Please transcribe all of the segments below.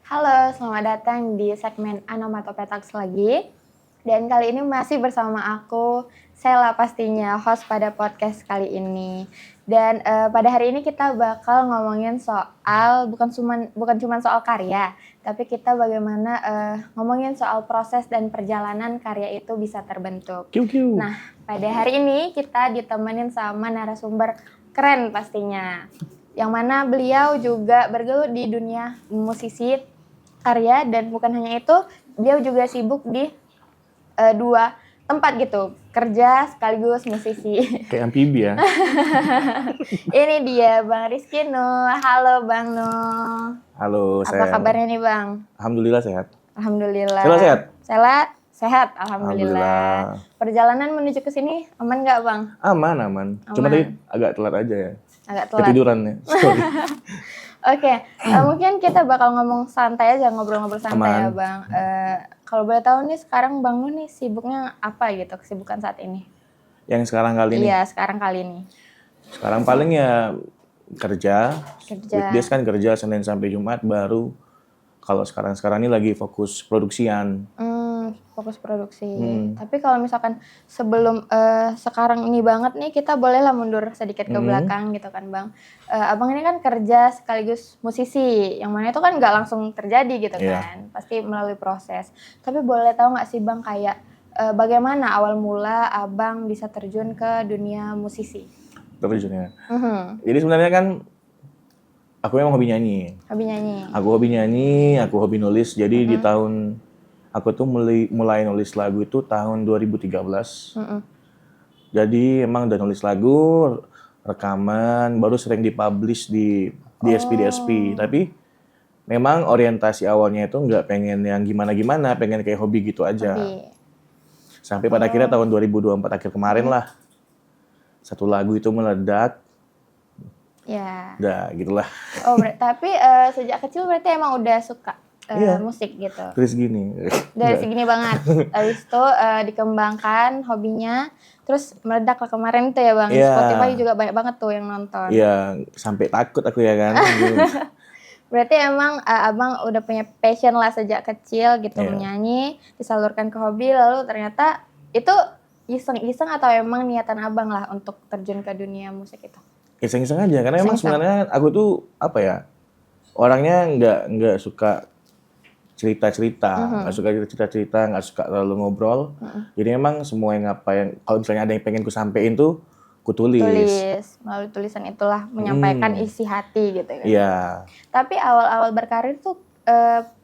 Halo, selamat datang di segmen Anomatopetax lagi. Dan kali ini masih bersama aku, Sela pastinya, host pada podcast kali ini. Dan pada hari ini kita bakal ngomongin soal, bukan cuma soal karya, tapi kita bagaimana ngomongin soal proses dan perjalanan karya itu bisa terbentuk. Kiu. Nah, pada hari ini kita ditemenin sama narasumber keren pastinya. Yang mana beliau juga bergelut di dunia musisi, karya, dan bukan hanya itu, dia juga sibuk di dua tempat gitu, kerja sekaligus musisi. Kayak amfibi ya. Ini dia Bang Rizky Nuh. Halo Bang Nuh. Halo, Apa kabarnya nih Bang? Alhamdulillah sehat. Alhamdulillah. Sela sehat? Sela sehat, alhamdulillah. Perjalanan menuju ke sini aman nggak Bang? Aman. Cuma tadi agak telat aja ya. Agak telat. Ketiduran ya. Sorry. Oke, mungkin kita bakal ngomong santai aja, ngobrol-ngobrol santai ya Bang. Kalau boleh tahu nih sekarang Bang Nuh nih sibuknya apa gitu, kesibukan saat ini? Yang sekarang kali ini? Iya, sekarang kali ini. Sekarang paling ya kerja. Kerja. Weekdays kan kerja Senin sampai Jumat, baru kalau sekarang ini lagi fokus produksian. Fokus produksi. Tapi kalau misalkan sebelum sekarang ini banget nih, kita bolehlah mundur sedikit ke belakang gitu kan Bang. Abang ini kan kerja sekaligus musisi, yang mana itu kan nggak langsung terjadi gitu kan. Pasti melalui proses. Tapi boleh tahu nggak sih Bang kayak bagaimana awal mula Abang bisa terjun ke dunia musisi? Terjunnya. Jadi sebenarnya kan aku memang hobi nyanyi. Aku hobi nyanyi, aku hobi nulis. Jadi di tahun aku tuh mulai nulis lagu itu tahun 2013. Jadi emang udah nulis lagu, rekaman, baru sering dipublish di DSP. Tapi memang orientasi awalnya itu nggak pengen yang gimana-gimana, pengen kayak hobi gitu aja. Sampai pada akhirnya tahun 2024 akhir kemarin lah, satu lagu itu meledak. Ya. Udah gitulah. Oh, tapi sejak kecil berarti emang udah suka musik gitu. Terus gini. Dari segini banget. Habis itu dikembangkan hobinya, terus meledak lah kemarin tuh ya Bang. Di Spotify juga banyak banget tuh yang nonton. Iya, sampai takut aku ya kan. Berarti emang Abang udah punya passion lah sejak kecil gitu menyanyi, disalurkan ke hobi, lalu ternyata itu iseng-iseng atau emang niatan Abang lah untuk terjun ke dunia musik itu? Iseng-iseng aja, karena emang sebenarnya aku tuh apa ya, orangnya nggak suka cerita-cerita, nggak suka terlalu ngobrol. Jadi emang semua kalau misalnya ada yang pengen ku sampein tuh, ku tulis. Melalui tulisan itulah menyampaikan isi hati gitu kan. Iya. Tapi awal-awal berkarir tuh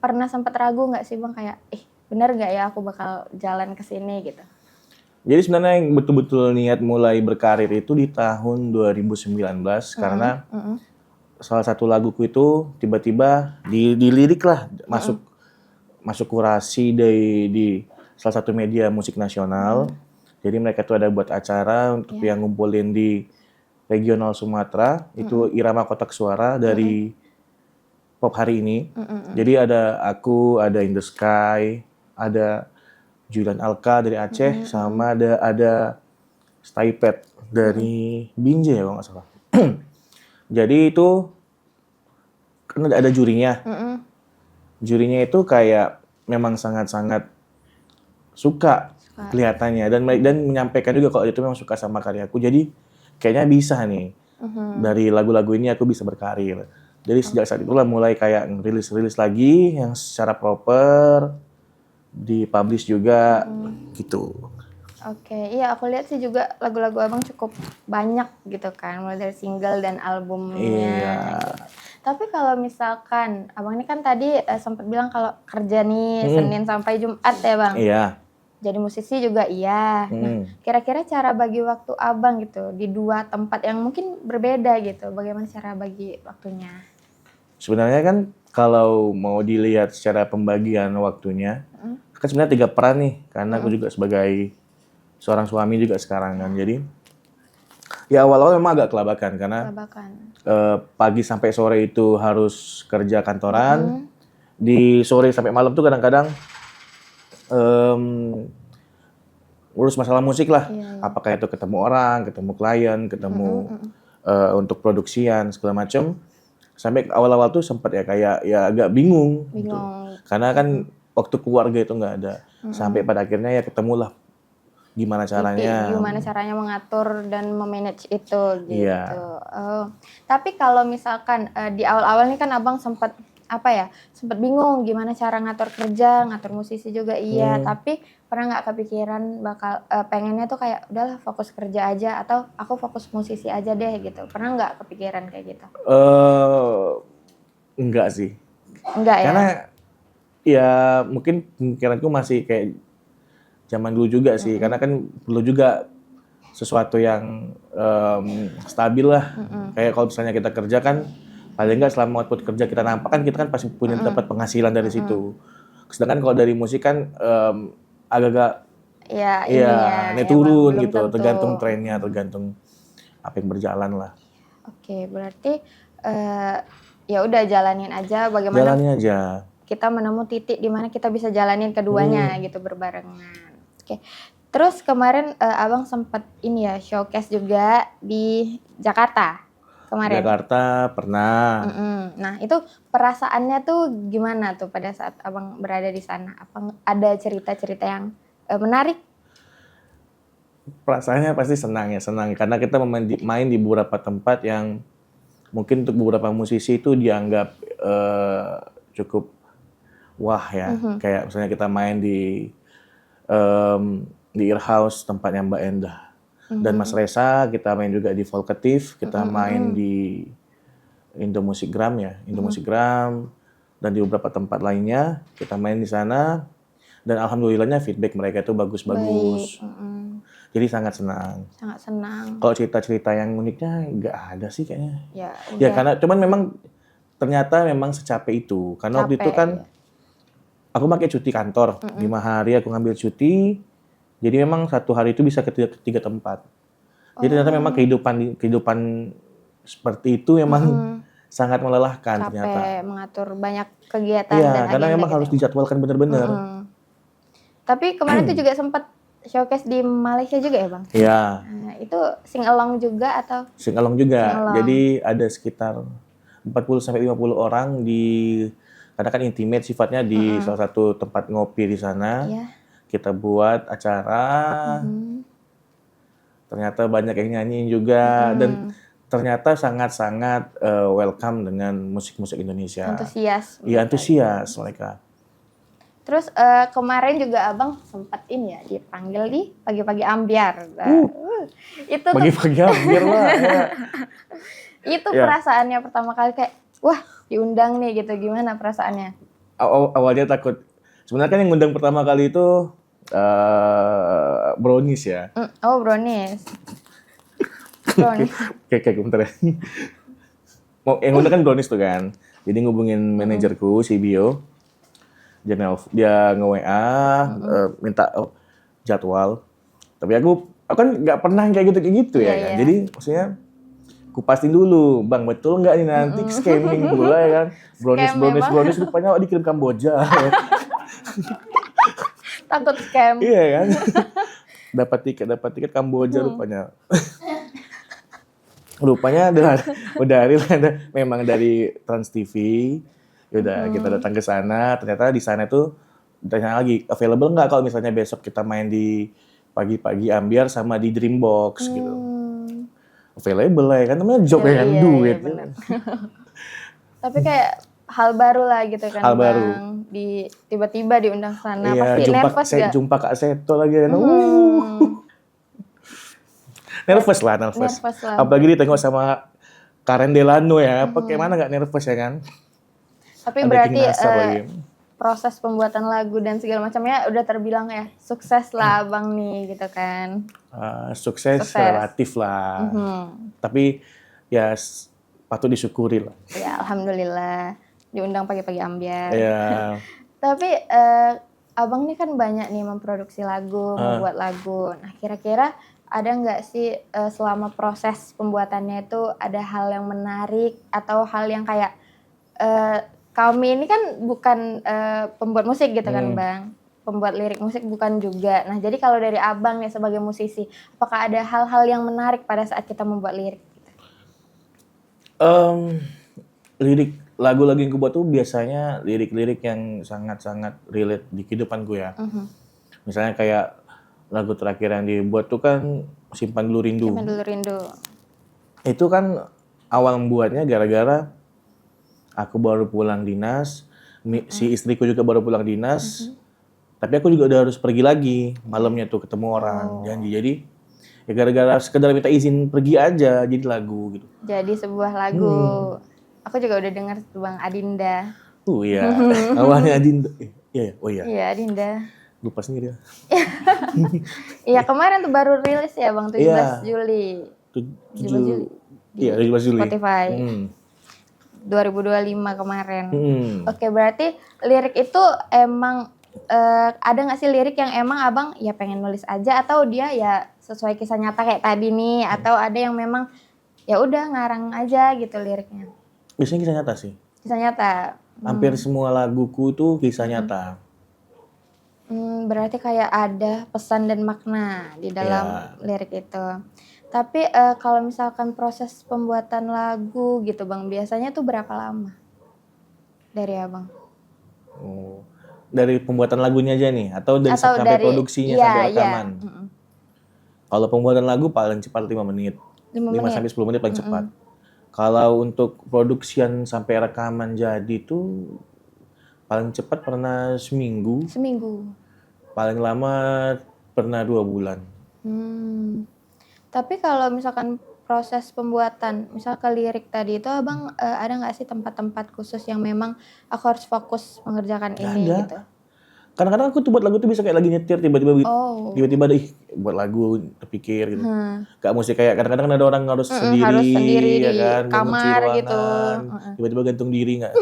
pernah sempat ragu nggak sih Bang kayak, bener nggak ya aku bakal jalan ke sini gitu? Jadi sebenarnya yang betul-betul niat mulai berkarir itu di tahun 2019 karena salah satu laguku itu tiba-tiba dilirik lah masuk kurasi di salah satu media musik nasional. Jadi mereka tuh ada buat acara untuk yang ngumpulin di regional Sumatera, itu Irama Kotak Suara dari Pop Hari Ini. Jadi ada aku, ada In The Sky, ada Julian Alka dari Aceh, sama ada Staipet dari Binjai ya kalau nggak salah. Jadi itu kan ada jurinya. Jurinya itu kayak memang sangat-sangat suka kelihatannya dan menyampaikan juga kalau itu memang suka sama karyaku. Jadi kayaknya bisa nih dari lagu-lagu ini aku bisa berkarir. Jadi sejak saat itulah mulai kayak rilis lagi yang secara proper, dipublish juga gitu. Oke, iya aku lihat sih juga lagu-lagu Abang cukup banyak gitu kan, mulai dari single dan albumnya. Gitu. Tapi kalau misalkan Abang ini kan tadi sempat bilang kalau kerja nih Senin sampai Jumat ya Bang. Iya. Jadi musisi juga iya. Nah, kira-kira cara bagi waktu Abang gitu di dua tempat yang mungkin berbeda gitu, bagaimana cara bagi waktunya? Sebenarnya kan kalau mau dilihat secara pembagian waktunya, kan sebenarnya 3 peran nih, karena aku juga sebagai seorang suami juga sekarang kan. Jadi ya awal-awal memang agak kelabakan karena pagi sampai sore itu harus kerja kantoran. Di sore sampai malam tuh kadang-kadang urus masalah musik lah. Apakah itu ketemu orang, ketemu klien, ketemu untuk produksian segala macam. sampai awal-awal tuh sempat ya kayak ya agak bingung. Gitu. Karena kan waktu keluarga itu nggak ada. Sampai pada akhirnya ya ketemulah gimana caranya. Gimana caranya mengatur dan memanage itu gitu. Iya. Oh. Tapi kalau misalkan di awal-awal ini kan abang sempat sempat bingung gimana cara ngatur kerja, ngatur musisi juga iya. Tapi pernah nggak kepikiran bakal pengennya tuh kayak udahlah fokus kerja aja atau aku fokus musisi aja deh gitu. Pernah nggak kepikiran kayak gitu? Enggak sih. Enggak ya? Karena ya mungkin pemikiranku masih kayak zaman dulu juga sih. Karena kan perlu juga sesuatu yang stabil lah. Kayak kalau misalnya kita kerja kan paling nggak selama output kerja kita nampak kan kita kan pasti punya dapat penghasilan dari situ. Sedangkan kalau dari musik kan agak-agak naik turun gitu, tentu. tergantung trennya, tergantung apa yang berjalan lah. Oke, berarti ya udah jalanin aja bagaimana Jalanin aja. kita menemu titik di mana kita bisa jalanin keduanya gitu berbarengan. Oke. Terus kemarin abang sempat ini ya showcase juga di Jakarta kemarin. Jakarta pernah. Nah itu perasaannya tuh gimana tuh pada saat abang berada di sana? Apa ada cerita-cerita yang menarik? Perasaannya pasti senang karena kita main di beberapa tempat yang mungkin untuk beberapa musisi itu dianggap cukup wah ya. Kayak misalnya kita main di Earhouse tempatnya Mbak Endah. Dan Mas Reza, kita main juga di Volkatif, kita main di Indomusikgram ya, Indomusikgram, dan di beberapa tempat lainnya kita main di sana. Dan alhamdulillahnya feedback mereka itu bagus-bagus. Jadi sangat senang. Sangat senang. Kalau cerita-cerita yang uniknya nggak ada sih kayaknya. Ya Karena cuman memang ternyata memang secapek itu. Karena waktu itu kan aku pakai cuti kantor, 5 hari aku ngambil cuti. Jadi memang satu hari itu bisa ke tiga tempat. Jadi ternyata memang kehidupan seperti itu memang sangat melelahkan ternyata. Capek mengatur banyak kegiatan Iya, dan karena agenda memang harus dijadwalkan benar-benar. Tapi kemarin tuh juga sempat showcase di Malaysia juga ya Bang? Iya. Nah, itu sing along juga atau? Sing along juga. Jadi ada sekitar 40-50 orang karena kan intimate sifatnya di salah satu tempat ngopi di sana. Iya. Kita buat acara, ternyata banyak yang nyanyiin juga, dan ternyata sangat-sangat welcome dengan musik-musik Indonesia. Antusias. Iya, antusias mereka. Terus kemarin juga abang sempat ini ya, dipanggil di Pagi-Pagi Ambyar. Itu Pagi-Pagi Ambyar lah. Ya. Itu perasaannya pertama kali kayak, wah diundang nih gitu, gimana perasaannya? Awalnya takut. Sebenarnya kan yang ngundang pertama kali itu Brownies ya. Oh Brownies. Kayak bentar ya. Yang ngundang kan Brownies tuh kan. Jadi ngubungin manajerku, si Bio. Dia nge-WA, minta jadwal. Tapi aku kan nggak pernah kayak gitu ya kan. Jadi maksudnya kupastiin dulu, Bang betul nggak nih nanti scamming pula ya kan. Brownies rupanya dikirim Kamboja. Takut scam. Iya kan. dapat tiket Kamboja rupanya. Rupanya memang dari Trans TV. Yaudah kita datang ke sana, ternyata di sana tuh ditanya lagi available nggak kalau misalnya besok kita main di Pagi-Pagi Ambyar sama di Dreambox gitu. Available lah ya kan, namanya job ya kan, duit. Iya, tapi kayak hal baru lah gitu kan hal Bang. Baru. Tiba-tiba diundang sana, iya, pasti nervous gak? Jumpa Kak Seto lagi kan. Nervous lah. Apalagi ditengok sama Karen Delano ya, bagaimana nggak nervous ya kan? Tapi berarti proses pembuatan lagu dan segala macamnya udah terbilang ya sukses lah Bang nih gitu kan? Sukses relatif lah. Tapi ya patut disyukuri lah. Ya alhamdulillah diundang Pagi-Pagi Ambyar. Iya. Tapi abang nih kan banyak nih memproduksi lagu, membuat lagu. Nah kira-kira ada nggak sih selama proses pembuatannya itu ada hal yang menarik atau hal yang kayak kami ini kan bukan pembuat musik gitu kan Bang, pembuat lirik musik bukan juga. Nah jadi kalau dari abang nih sebagai musisi, apakah ada hal-hal yang menarik pada saat kita membuat lirik? lirik lagu-lagu yang gue buat tuh biasanya lirik-lirik yang sangat-sangat relate di kehidupanku ya. Misalnya kayak lagu terakhir yang dibuat tuh kan Simpan Dulu Rindu. Simpan Dulu Rindu. Itu kan awal membuatnya gara-gara aku baru pulang dinas, si istriku juga baru pulang dinas, tapi aku juga udah harus pergi lagi malamnya tuh ketemu orang, janji. Jadi ya gara-gara sekedar minta izin pergi aja jadi lagu gitu. Jadi sebuah lagu. Aku juga udah dengar tuh Bang, Adinda. Iya, awalnya Adinda. Iya, oh iya. Iya, Adinda. Lupa sendiri ya. Iya, kemarin tuh baru rilis ya Bang, 17 Juli. 17 Juli. Iya, 17 Juli. Spotify. 2025 kemarin. Oke, berarti lirik itu emang ada nggak sih lirik yang emang abang ya pengen nulis aja, atau dia ya sesuai kisah nyata kayak tadi nih, atau ada yang memang ya udah ngarang aja gitu liriknya? Biasanya kisah nyata sih. Kisah nyata. Hampir semua laguku tuh kisah nyata. Berarti kayak ada pesan dan makna di dalam lirik itu. Tapi kalau misalkan proses pembuatan lagu gitu Bang, biasanya tuh berapa lama dari abang? Dari pembuatan lagunya aja nih? Atau sampai produksinya, sampai rekaman? Kalau pembuatan lagu paling cepat 5 menit. 5-10 menit paling cepat. Kalau untuk produksian sampai rekaman jadi tuh paling cepat pernah seminggu. Paling lama pernah 2 bulan. Tapi kalau misalkan proses pembuatan, misal ke lirik tadi itu abang ada nggak sih tempat-tempat khusus yang memang aku harus fokus mengerjakan ini gitu? Kadang-kadang aku tuh buat lagu tuh bisa kayak lagi nyetir tiba-tiba ada buat lagu terpikir gitu. Gak mesti kayak kadang-kadang ada orang harus sendiri ya kan, di kamar gitu. Tiba-tiba gantung diri nggak?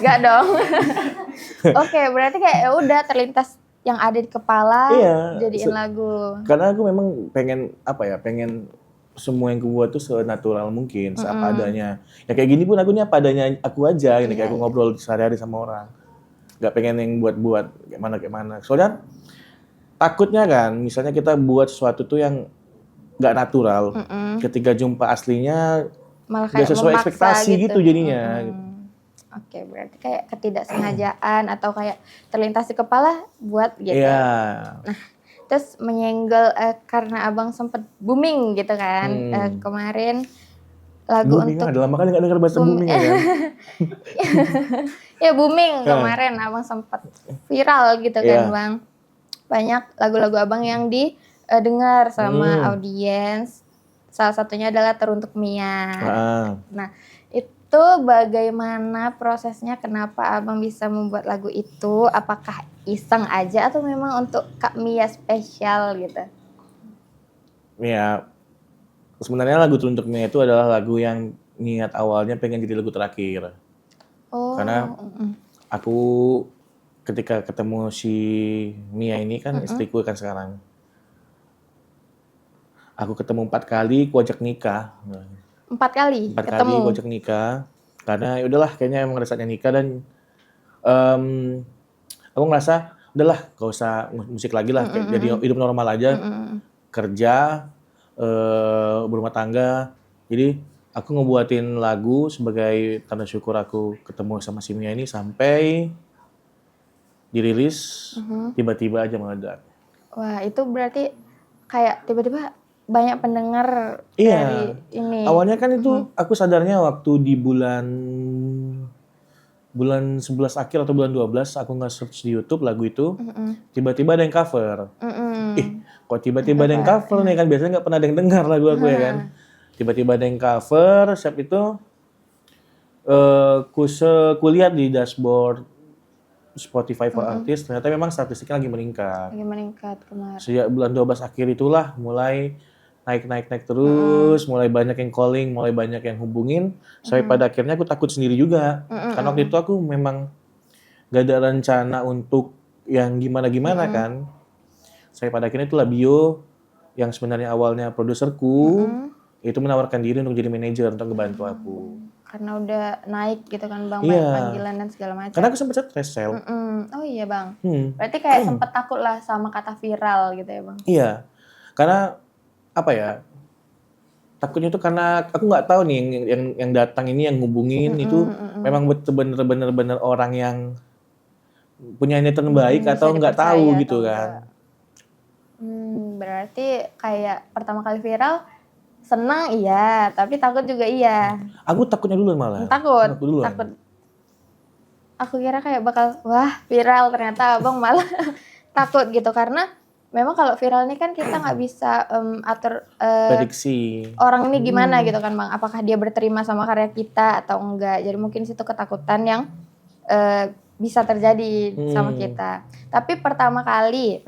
Nggak dong. Oke, berarti kayak ya udah terlintas yang ada di kepala jadiin lagu. Karena aku memang pengen semua yang aku buat tuh senatural mungkin, seapa adanya. Ya kayak gini pun akunya apa adanya aku aja, kayak aku ngobrol sehari-hari sama orang. Gak pengen yang buat-buat kayak mana. Soalnya takutnya kan, misalnya kita buat sesuatu tuh yang gak natural, ketika jumpa aslinya malah kayak gak sesuai ekspektasi gitu jadinya. Oke, berarti kayak ketidaksengajaan atau kayak terlintas di kepala buat gitu. Iya. Nah, terus menyenggol karena abang sempet booming gitu kan kemarin lagu booming, untuk udah lama kali gak denger bahasa booming ya kan? Ya booming kemarin abang sempat viral gitu kan Bang. Banyak lagu-lagu abang yang didengar sama audiens. Salah satunya adalah Teruntuk Mia. Nah, itu bagaimana prosesnya, kenapa abang bisa membuat lagu itu? Apakah iseng aja atau memang untuk Kak Mia spesial gitu? Ya, sebenarnya lagu Teruntuk Mia itu adalah lagu yang niat awalnya pengen jadi lagu terakhir. Karena aku ketika ketemu si Mia ini kan istriku kan sekarang. Aku ketemu 4 kali, aku ajak nikah. 4 kali? 4 kali aku ajak nikah. Karena ya udahlah kayaknya emang udah saatnya nikah dan aku ngerasa udahlah gak usah musik lagi lah. Jadi hidup normal aja. Kerja, berumah tangga. Jadi aku ngebuatin lagu sebagai tanda syukur aku ketemu sama si Mia ini sampai dirilis tiba-tiba aja meledak. Wah, itu berarti kayak tiba-tiba banyak pendengar dari ini. Awalnya kan itu aku sadarnya waktu di bulan 11 akhir atau bulan 12 aku nge-search di YouTube lagu itu, tiba-tiba ada yang cover. Kok tiba-tiba ada yang cover nih kan, biasanya nggak pernah ada yang dengar lagu aku ya kan. Tiba-tiba ada yang cover, siap itu ku lihat di dashboard Spotify for Artists, ternyata memang statistiknya lagi meningkat. Lagi meningkat kemarin. Sejak bulan 12 akhir itulah mulai naik terus, mulai banyak yang calling, mulai banyak yang hubungin, sampai pada akhirnya aku takut sendiri juga. Karena waktu itu aku memang gak ada rencana untuk yang gimana-gimana kan. Sampai pada akhirnya itulah Bio yang sebenarnya awalnya produserku, itu menawarkan diri untuk jadi manajer untuk ngebantu aku. Karena udah naik gitu kan Bang, banyak panggilan dan segala macam. Karena aku sempat stres sel. Oh iya Bang, berarti kayak sempat takut lah sama kata viral gitu ya Bang? Iya, karena apa ya, takutnya tuh karena aku nggak tahu nih yang datang ini yang ngubungin itu memang bener-bener orang yang punya niatan baik Bisa atau nggak dipercaya tahu atau gitu enggak. kan. Berarti kayak pertama kali viral senang iya, tapi takut juga iya. Aku takutnya duluan malah. Takut. Aku duluan. Aku kira kayak bakal wah viral, ternyata abang malah takut gitu karena memang kalau viral ini kan kita nggak bisa atur Prediksi. orang ini gimana gitu kan bang, apakah dia berterima sama karya kita atau enggak. Jadi mungkin situ ketakutan yang bisa terjadi sama kita. Tapi pertama kali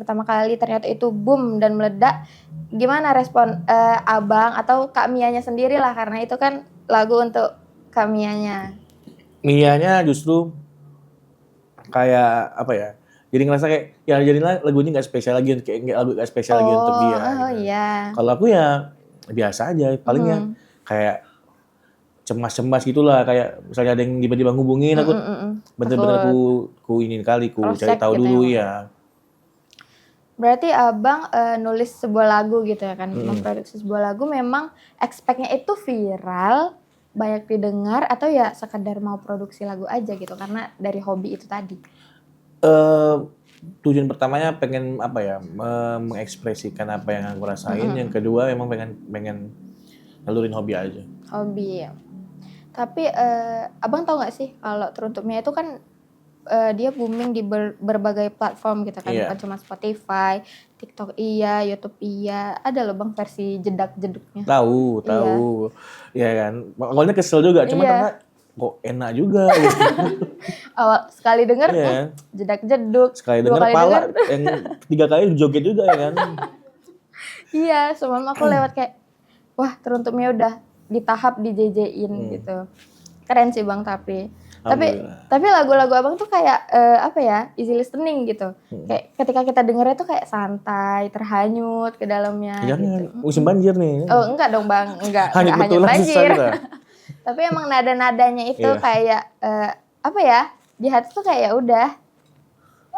ternyata itu boom dan meledak. Gimana respon abang atau Kak Mianya sendiri lah, karena itu kan lagu untuk Kak Mianya. Mianya justru kayak apa ya? Jadi ngerasa kayak ya jadilah lagunya nggak spesial lagi, kayak lagu nggak spesial lagi untuk dia. Gitu. Iya. Kalau aku ya biasa aja, palingnya kayak cemas-cemas gitulah, kayak misalnya ada yang tiba-tiba ngubungin aku bener-bener ku ini kali ku cari tahu gitu dulu ya. ya. Berarti abang nulis sebuah lagu gitu ya kan, memproduksi sebuah lagu memang expect-nya itu viral, banyak didengar atau ya sekedar mau produksi lagu aja gitu karena dari hobi itu tadi? Tujuan pertamanya pengen apa ya, mengekspresikan apa yang aku rasain. Yang kedua emang pengen ngalurin hobi aja. Hobi ya. Tapi abang tahu nggak sih kalau Teruntuk Mia itu kan dia booming di berbagai platform gitu kan, bukan cuma Spotify, TikTok iya, YouTube iya, ada loh bang versi jedak-jeduknya. Tahu. Iya kan. Awalnya kesel juga, cuma ternyata kok enak juga gitu. Awal sekali denger jedak-jeduk, Sekali dua denger kali pala, denger yang 3 kali joget juga ya kan. iya, semalam aku lewat kayak wah Teruntuk Mia udah di tahap di JJ-in gitu. Keren sih bang tapi lagu-lagu abang tuh kayak apa ya, easy listening gitu. Kayak ketika kita dengernya tuh kayak santai, terhanyut ke dalamnya gitu. Musim banjir nih. Oh enggak dong bang, enggak hanyut banjir. Tapi emang nada-nadanya itu kayak apa ya, di hati tuh kayak ya udah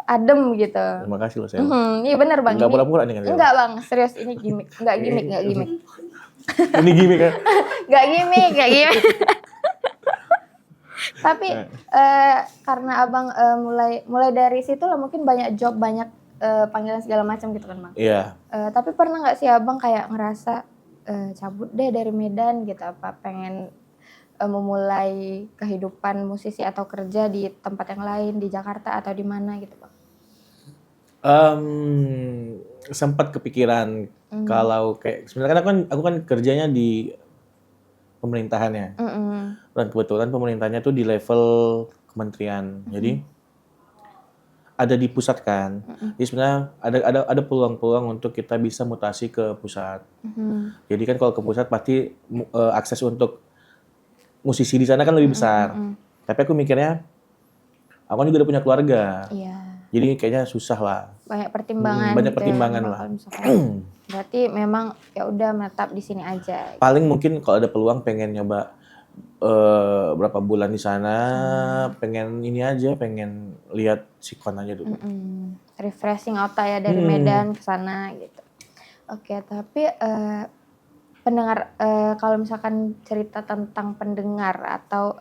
adem gitu. Terima kasih loh saya. Iya bener bang. Enggak pura-pura nih kan? Enggak bang, serius ini gimmick. Enggak gimmick. Ini gimmick kan? Enggak gimmick. Tapi karena abang mulai dari situ lah mungkin banyak job, banyak panggilan segala macam gitu kan bang. Iya. Tapi pernah nggak sih abang kayak ngerasa cabut deh dari Medan gitu, apa pengen memulai kehidupan musisi atau kerja di tempat yang lain di Jakarta atau di mana gitu bang? Sempat kepikiran kalau kayak sebenarnya kan aku kan kerjanya di pemerintahannya. Dan kebetulan pemerintahnya tuh di level kementerian. Jadi ada di pusat kan. Jadi sebenarnya ada peluang-peluang untuk kita bisa mutasi ke pusat. Jadi kan kalau ke pusat pasti akses untuk musisi di sana kan lebih besar. Tapi aku mikirnya aku kan juga udah punya keluarga. Iya. Jadi kayaknya susah lah. Banyak pertimbangan. Banyak pertimbangan lah. Berarti memang ya udah menetap di sini aja. Paling mungkin kalau ada peluang pengen nyoba berapa bulan di sana, pengen ini aja, pengen lihat sikon aja dulu. Refreshing otak ya dari Medan ke sana gitu. Oke, tapi pendengar kalau misalkan cerita tentang pendengar atau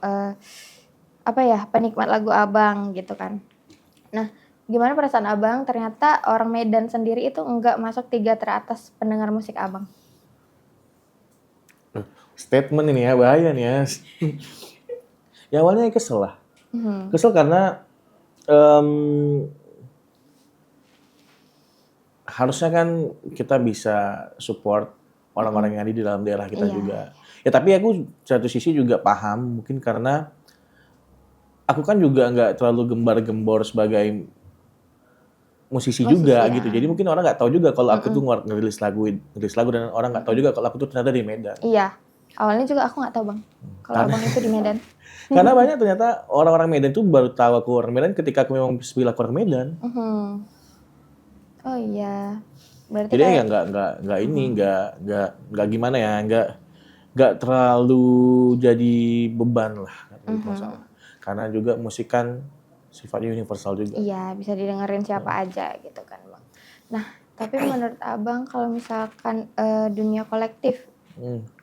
apa ya, penikmat lagu abang gitu kan. Nah, gimana perasaan abang ternyata orang Medan sendiri itu enggak masuk 3 teratas pendengar musik abang? Statement ini ya, bahaya nih ya. Ya awalnya kesel lah. Kesel karena harusnya kan kita bisa support orang-orang yang ada di dalam daerah kita juga. Ya tapi aku satu sisi juga paham, mungkin karena aku kan juga nggak terlalu gembar-gembor sebagai musisi juga gitu. Jadi mungkin orang nggak tahu juga kalau aku tuh ngerilis lagu dan orang nggak tahu juga kalau aku tuh ternyata di Medan. Iya. Awalnya juga aku nggak tahu bang, kalau abang itu di Medan. Karena banyak ternyata orang-orang Medan tuh baru tahu aku orang Medan ketika aku memang bilang orang Medan. Oh iya. Berarti jadi ya nggak ini nggak gimana ya, nggak terlalu jadi beban lah masalah. Karena juga musik kan sifatnya universal juga. Iya, bisa didengerin siapa aja gitu kan bang. Nah, tapi menurut abang kalau misalkan dunia kolektif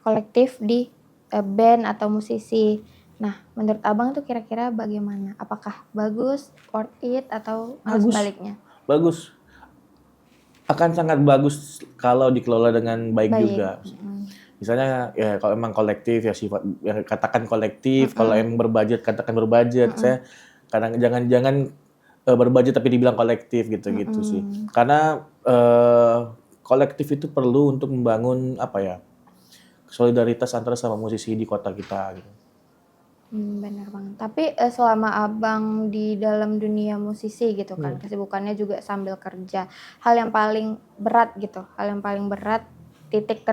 kolektif di band atau musisi. Nah, menurut Abang tuh kira-kira bagaimana? Apakah bagus, worth it, atau harus Bagus. sebaliknya? Bagus. Akan sangat bagus kalau dikelola dengan baik juga. Misalnya ya kalau emang kolektif ya sifat ya katakan kolektif, kalau emang berbudget katakan berbudget. Saya kadang jangan berbudget tapi dibilang kolektif gitu-gitu sih. Karena kolektif itu perlu untuk membangun apa ya? Solidaritas antara sama musisi di kota kita gitu. Benar banget. Tapi selama Abang di dalam dunia musisi gitu kan, kesibukannya juga sambil kerja. Hal yang paling berat gitu, titik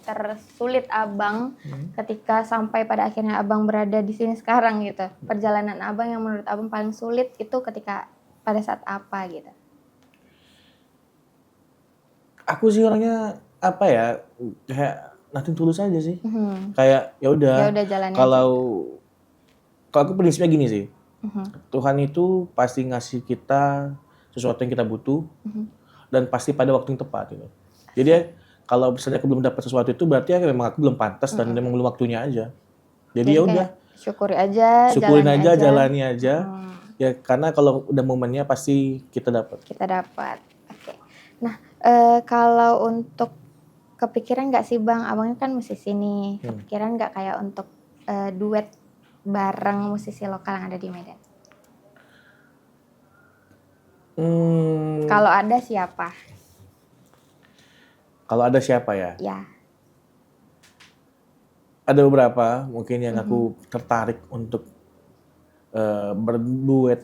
tersulit Abang ketika sampai pada akhirnya Abang berada di sini sekarang gitu. Perjalanan Abang yang menurut Abang paling sulit itu ketika pada saat apa gitu? Aku sih orangnya apa ya? Kayak nothing tulus aja sih. Kayak ya udah. Ya udah jalannya Kalau aku prinsipnya gini sih. Tuhan itu pasti ngasih kita sesuatu yang kita butuh dan pasti pada waktu yang tepat gitu. Jadi kalau misalnya aku belum dapat sesuatu itu berarti ya memang aku belum pantas dan memang belum waktunya aja. Jadi ya udah, syukurin aja, jalani aja. Ya karena kalau udah momennya pasti kita dapat. Oke. Nah, kalau untuk kepikiran nggak sih Bang, Abangnya kan musisi nih, kepikiran nggak kayak untuk duet bareng musisi lokal yang ada di Medan? Kalau ada siapa? Kalau ada siapa ya? Ya. Ada beberapa mungkin yang aku tertarik untuk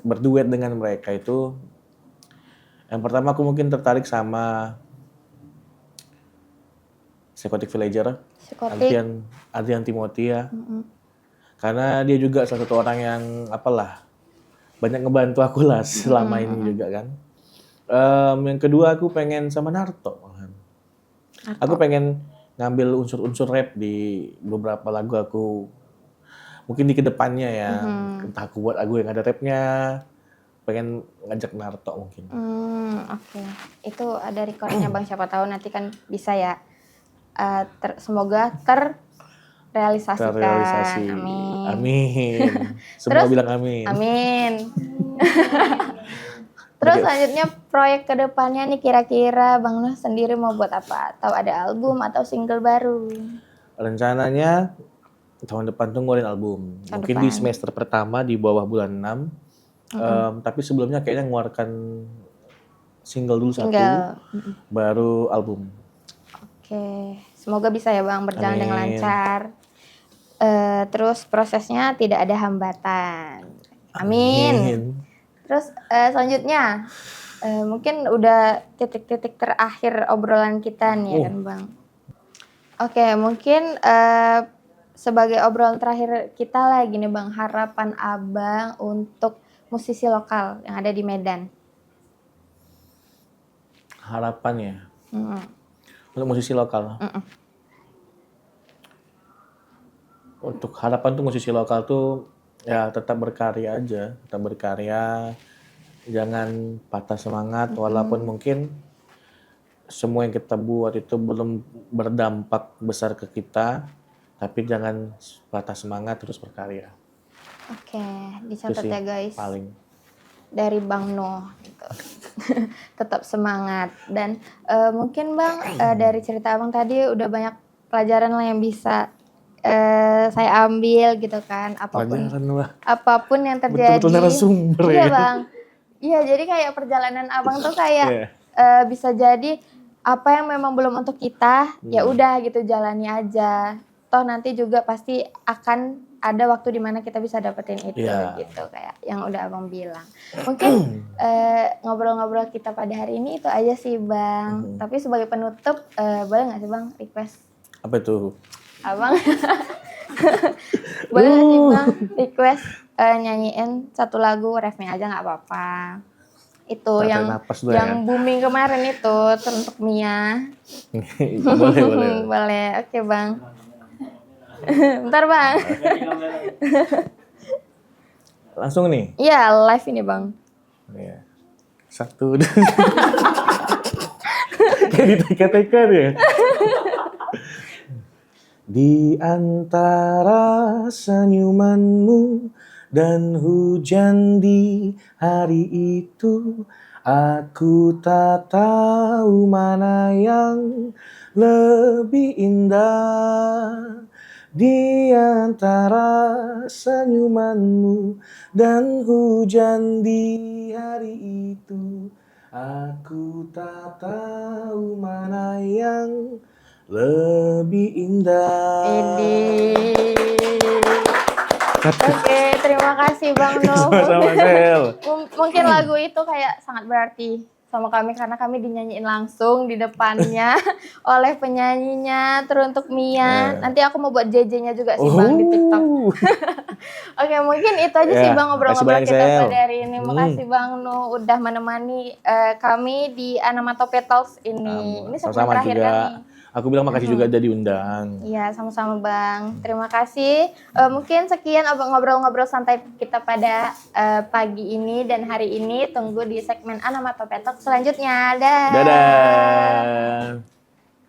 berduet dengan mereka itu. Yang pertama aku mungkin tertarik sama Psychotic Villager, Adrian Timothy ya. Karena dia juga salah satu orang yang banyak ngebantu aku lah selama ini juga kan. Yang kedua aku pengen sama Narto. Aku pengen ngambil unsur-unsur rap di beberapa lagu aku. Mungkin di kedepannya ya, entah aku buat lagu yang ada rapnya, pengen ngajak Narto mungkin. Oke. Itu ada recordnya Bang, siapa tahu nanti kan bisa ya. Semoga terrealisasikan. Amin. Semua bilang amin. Amin. Terus selanjutnya proyek kedepannya nih kira-kira Bang Noh sendiri mau buat apa? Atau ada album atau single baru? Rencananya tahun depan tuh ngeluarin album. Mungkin di semester pertama di bawah bulan 6. Tapi sebelumnya kayaknya ngeluarkan single dulu satu, baru album. Oke. Semoga bisa ya Bang berjalan dengan lancar. Terus prosesnya tidak ada hambatan. Amin. Terus selanjutnya mungkin udah titik-titik terakhir obrolan kita nih ya kan Bang. Oke, mungkin sebagai obrolan terakhir kita lah gini Bang, harapan Abang untuk musisi lokal yang ada di Medan. Harapannya untuk musisi lokal. Untuk harapan tuh musisi lokal tuh ya tetap berkarya aja, jangan patah semangat walaupun mungkin semua yang kita buat itu belum berdampak besar ke kita, tapi jangan patah semangat, terus berkarya. Oke, dicatat ya guys. Paling dari Bang Noh gitu. Tetap semangat dan mungkin Bang dari cerita Abang tadi udah banyak pelajaran lah yang bisa saya ambil gitu kan, apapun yang terjadi. Betul-betul narasumber ya Bang. Iya, jadi kayak perjalanan Abang tuh kayak bisa jadi apa yang memang belum untuk kita, ya udah gitu jalani aja. Toh nanti juga pasti akan ada waktu di mana kita bisa dapetin itu gitu, kayak yang udah Abang bilang. Mungkin ngobrol-ngobrol kita pada hari ini itu aja sih Bang. Tapi sebagai penutup boleh nggak sih Bang request? Apa itu? Abang boleh nggak sih Bang request nyanyiin satu lagu refnya aja nggak apa-apa. Itu yang booming kemarin itu untuk Mia. boleh. Oke Bang. Bentar Bang. Langsung nih? Iya, live ini Bang. Iya. Satu. Kayak di TK-TK deh. Di antara senyumanmu dan hujan di hari itu, aku tak tahu mana yang lebih indah. Di antara senyumanmu dan hujan di hari itu, aku tak tahu mana yang lebih indah. Oke, terima kasih Bang Nuh. Sama-sama, Sel. Mungkin lagu itu kayak sangat berarti sama kami karena kami dinyanyiin langsung di depannya oleh penyanyinya teruntuk Mia. Nanti aku mau buat JJ-nya juga sih Bang di TikTok. Oke, mungkin itu aja sih Bang ngobrol-ngobrol kita pada hari ini. Makasih Bang Nuh udah menemani kami di Anamatope Talks ini. Ini segmen Sama-sama terakhir juga. kami. Aku bilang makasih juga udah diundang. Iya, sama-sama Bang. Terima kasih. Mungkin sekian ngobrol-ngobrol santai kita pada pagi ini dan hari ini. Tunggu di segmen Anamatope Talks selanjutnya. Dah. Dadah.